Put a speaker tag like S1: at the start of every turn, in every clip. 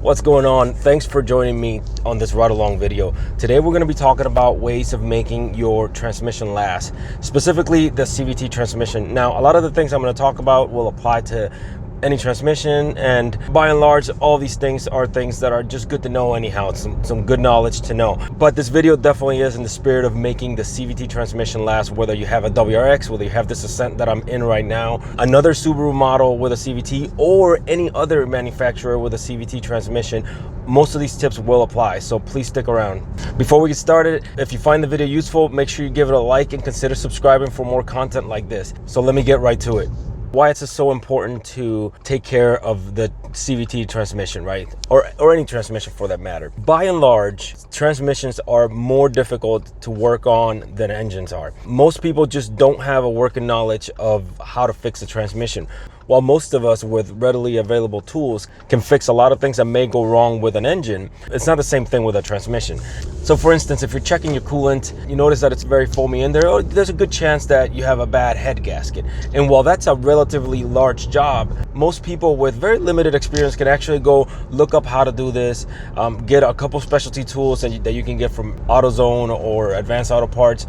S1: What's going on? Thanks for joining me on this ride along video. Today we're going to be talking about ways of making your transmission last, specifically the CVT transmission. Now, a lot of the things I'm going to talk about will apply to any transmission, and by and large all these things are things that are just good to know anyhow. It's some good knowledge to know. But this video definitely is in the spirit of making the CVT transmission last, whether you have a WRX, whether you have this Ascent that I'm in right now, another Subaru model with a CVT, or any other manufacturer with a CVT transmission. Most of these tips will apply, so please stick around. Before we get started, if you find the video useful, make sure you give it a like and consider subscribing for more content like this. So let me get right to it. Why it's so important to take care of the CVT transmission, right? Or any transmission for that matter. By and large, transmissions are more difficult to work on than engines are. Most people just don't have a working knowledge of how to fix a transmission. While most of us with readily available tools can fix a lot of things that may go wrong with an engine, it's not the same thing with a transmission. So for instance, if you're checking your coolant, you notice that it's very foamy in there, there's a good chance that you have a bad head gasket. And while that's a relatively large job, most people with very limited experience can actually go look up how to do this, get a couple specialty tools that you can get from AutoZone or Advanced Auto Parts,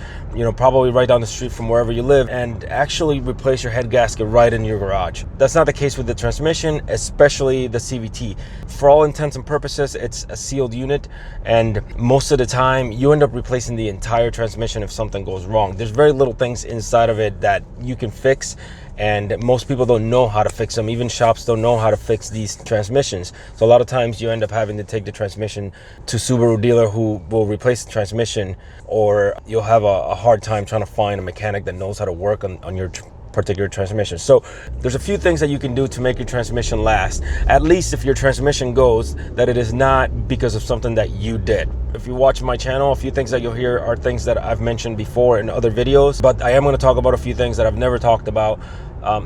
S1: probably right down the street from wherever you live, and actually replace your head gasket right in your garage. That's not the case with the transmission, especially the CVT. For all intents and purposes, it's a sealed unit, and most of the time you end up replacing the entire transmission if something goes wrong. There's very little things inside of it that you can fix, and most people don't know how to fix them. Even shops don't know how to fix these transmissions. So a lot of times you end up having to take the transmission to Subaru dealer who will replace the transmission, or you'll have a hard time trying to find a mechanic that knows how to work on your particular transmission. So there's a few things that you can do to make your transmission last, at least if your transmission goes, that it is not because of something that you did. If you watch my channel, a few things that you'll hear are things that I've mentioned before in other videos, but I am going to talk about a few things that I've never talked about.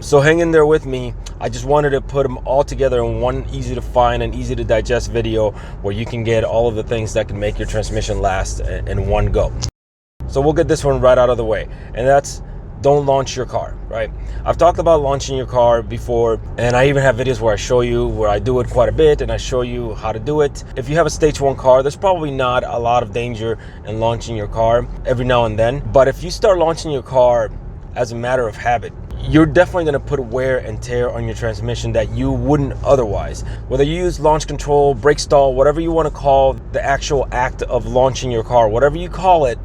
S1: So hang in there with me. I just wanted to put them all together in one easy to find and easy to digest video where you can get all of the things that can make your transmission last in one go. So we'll get this one right out of the way, and that's don't launch your car, right? I've talked about launching your car before, and I even have videos where I show you where I do it quite a bit, and I show you how to do it. If you have a stage 1 car, there's probably not a lot of danger in launching your car every now and then. But if you start launching your car as a matter of habit, you're definitely going to put wear and tear on your transmission that you wouldn't otherwise. Whether you use launch control, brake stall, whatever you want to call the actual act of launching your car, whatever you call it,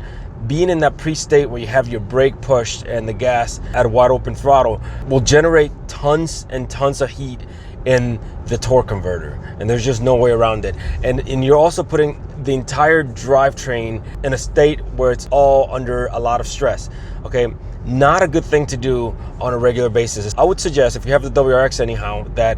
S1: being in that pre-state where you have your brake pushed and the gas at a wide open throttle will generate tons and tons of heat in the torque converter, and there's just no way around it. And you're also putting the entire drivetrain in a state where it's all under a lot of stress. Okay, not a good thing to do on a regular basis. I would suggest, if you have the WRX anyhow, that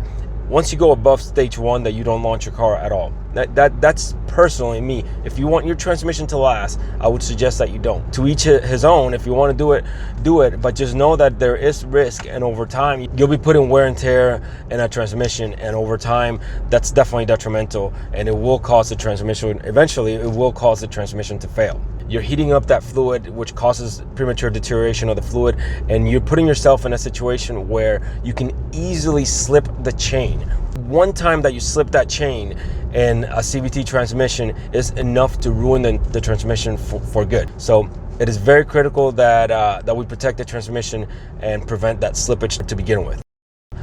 S1: once you go above stage 1, that you don't launch your car at all. That's personally me. If you want your transmission to last, I would suggest that you don't. To each his own. If you want to do it, but just know that there is risk, and over time you'll be putting wear and tear in a transmission, and over time that's definitely detrimental, and it will cause the transmission, eventually it will cause the transmission to fail. You're heating up that fluid, which causes premature deterioration of the fluid, and you're putting yourself in a situation where you can easily slip the chain. One time that you slip that chain in a CVT transmission is enough to ruin the transmission for good. So it is very critical that we protect the transmission and prevent that slippage to begin with.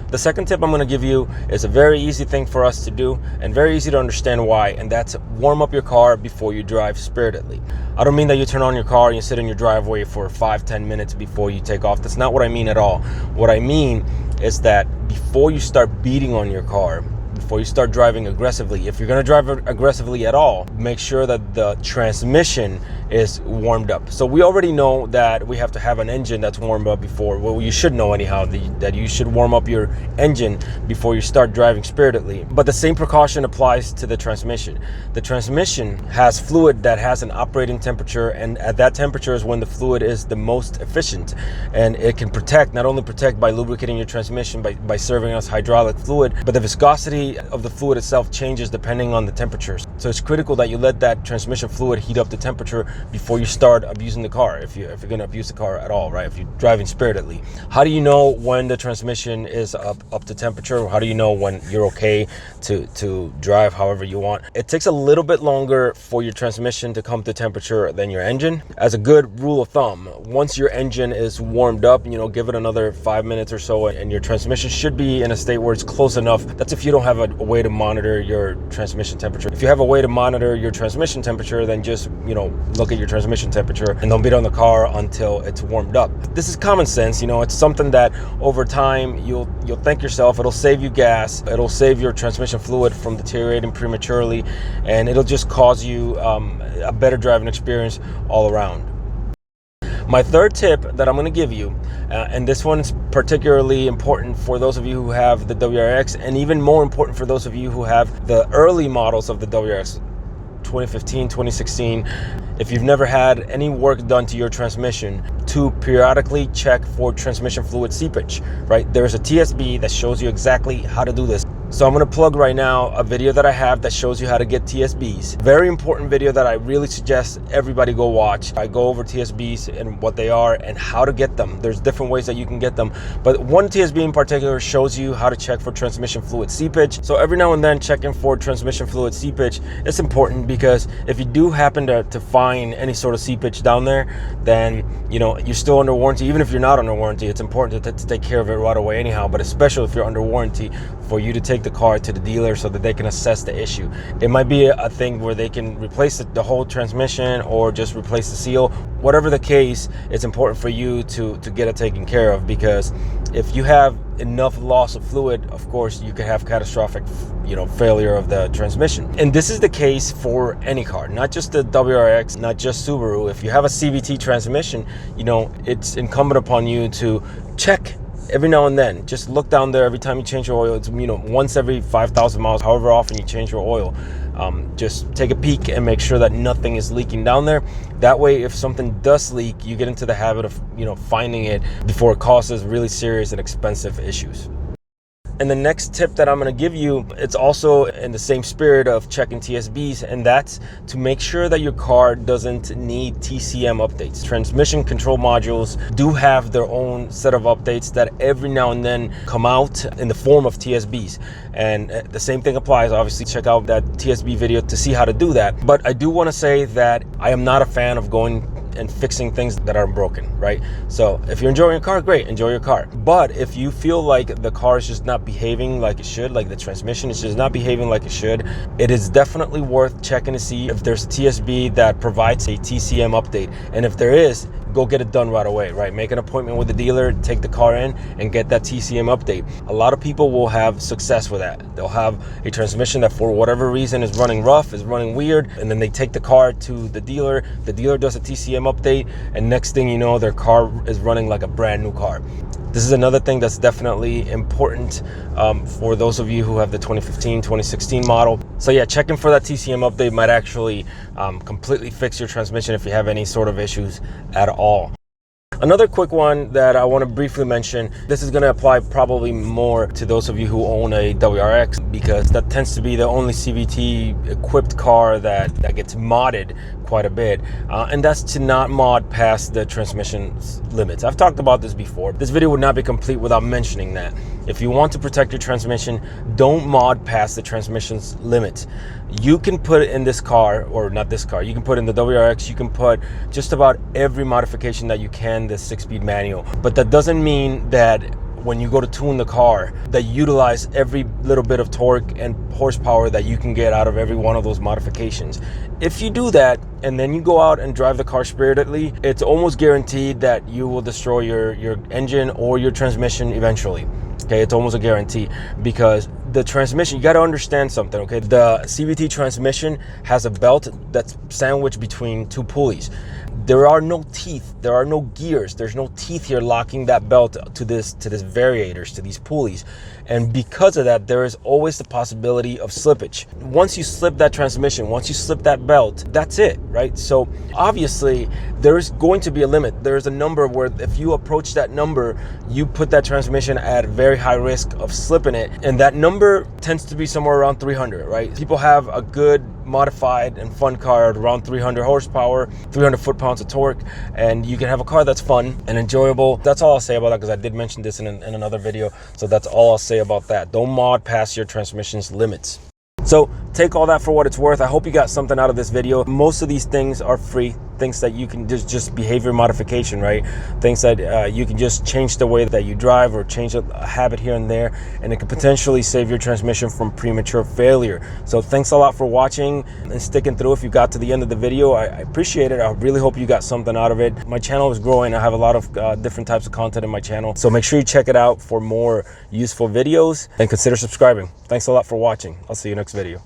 S1: The second tip I'm going to give you is a very easy thing for us to do, and very easy to understand why, and that's warm up your car before you drive spiritedly. I don't mean that you turn on your car and you sit in your driveway for 5-10 minutes before you take off. That's not what I mean at all. What I mean is that before you start beating on your car, before you start driving aggressively, if you're going to drive aggressively at all, make sure that the transmission is warmed up. So we already know that we have to have an engine that's warmed up before. Well, you should know anyhow that you should warm up your engine before you start driving spiritedly. But the same precaution applies to the transmission. The transmission has fluid that has an operating temperature, and at that temperature is when the fluid is the most efficient, and it can not only protect by lubricating your transmission by serving us hydraulic fluid, but the viscosity of the fluid itself changes depending on the temperatures. So it's critical that you let that transmission fluid heat up the temperature before you start abusing the car, if you're going to abuse the car at all, right? If you're driving spiritedly. How do you know when the transmission is up to temperature? How do you know when you're okay to drive however you want? It takes a little bit longer for your transmission to come to temperature than your engine. As a good rule of thumb, once your engine is warmed up, give it another 5 minutes or so, and your transmission should be in a state where it's close enough. That's if you don't have a way to monitor your transmission temperature. If you have a way to monitor your transmission temperature, then just look at your transmission temperature and don't beat on the car until it's warmed up. This is common sense. It's something that over time you'll thank yourself. It'll save you gas, it'll save your transmission fluid from deteriorating prematurely, and it'll just cause you a better driving experience all around. My third tip that I'm going to give you, and this one's particularly important for those of you who have the WRX, and even more important for those of you who have the early models of the WRX, 2015, 2016. If you've never had any work done to your transmission, to periodically check for transmission fluid seepage, right? There's a TSB that shows you exactly how to do this. So I'm going to plug right now a video that I have that shows you how to get TSBs. Very important video that I really suggest everybody go watch. I go over TSBs and what they are and how to get them. There's different ways that you can get them, but one TSB in particular shows you how to check for transmission fluid seepage. So every now and then checking for transmission fluid seepage is important, because if you do happen to find any sort of seepage down there, then you're still under warranty. Even if you're not under warranty, it's important to take care of it right away anyhow, but especially if you're under warranty, for you to take the car to the dealer so that they can assess the issue. It might be a thing where they can replace the whole transmission or just replace the seal. Whatever the case, it's important for you to get it taken care of, because if you have enough loss of fluid, of course you could have catastrophic failure of the transmission. And this is the case for any car, not just the WRX, not just Subaru. If you have a CVT transmission, it's incumbent upon you to check every now and then. Just look down there every time you change your oil. It's once every 5,000 miles, however often you change your oil. Just take a peek and make sure that nothing is leaking down there. That way, if something does leak, you get into the habit of finding it before it causes really serious and expensive issues. And the next tip that I'm going to give you, it's also in the same spirit of checking TSBs, and that's to make sure that your car doesn't need TCM updates. Transmission control modules do have their own set of updates that every now and then come out in the form of TSBs. And the same thing applies. Obviously, check out that TSB video to see how to do that. But I do want to say that I am not a fan of going and fixing things that are broken, right? So if you're enjoying your car, great, enjoy your car. But if you feel like the car is just not behaving like it should, like the transmission is just not behaving like it should, it is definitely worth checking to see if there's a TSB that provides a TCM update. And if there is, go get it done right away, right? Make an appointment with the dealer, take the car in and get that TCM update. A lot of people will have success with that. They'll have a transmission that for whatever reason is running rough, is running weird, and then they take the car to the dealer does a TCM update, and next thing you know, their car is running like a brand new car. This is another thing that's definitely important for those of you who have the 2015, 2016 model. So yeah, checking for that TCM update might actually completely fix your transmission if you have any sort of issues at all. Another quick one that I want to briefly mention, this is going to apply probably more to those of you who own a WRX, because that tends to be the only CVT equipped car that gets modded quite a bit, and that's to not mod past the transmission limits. I've talked about this before. This video would not be complete without mentioning that. If you want to protect your transmission, don't mod past the transmission's limits. You can put in this car, or not this car, you can put in the WRX, you can put just about every modification that you can, the 6-speed manual. But that doesn't mean that when you go to tune the car, that you utilize every little bit of torque and horsepower that you can get out of every one of those modifications. If you do that and then you go out and drive the car spiritedly, it's almost guaranteed that you will destroy your engine or your transmission eventually. Okay, it's almost a guarantee, because the transmission, you got to understand something, okay? The CVT transmission has a belt that's sandwiched between two pulleys. There are no teeth, there are no gears, there's no teeth here locking that belt to this variators, to these pulleys. And because of that, there is always the possibility of slippage. Once you slip that transmission, once you slip that belt, that's it, right? So obviously there's going to be a limit. There's a number where if you approach that number, you put that transmission at very high risk of slipping it. And that number tends to be somewhere around 300, right? People have a good modified and fun car at around 300 horsepower, 300 foot-pounds of torque, and you can have a car that's fun and enjoyable. That's all I'll say about that, because I did mention this in another video. So that's all I'll say about that. Don't mod past your transmission's limits. So take all that for what it's worth. I hope you got something out of this video. Most of these things are free, things that you can just behavior modification, right? Things that you can just change the way that you drive or change a habit here and there, and it could potentially save your transmission from premature failure. So thanks a lot for watching and sticking through. If you got to the end of the video, I appreciate it. I really hope you got something out of it. My channel is growing. I have a lot of different types of content in my channel, so make sure you check it out for more useful videos and consider subscribing. Thanks a lot for watching. I'll see you next video.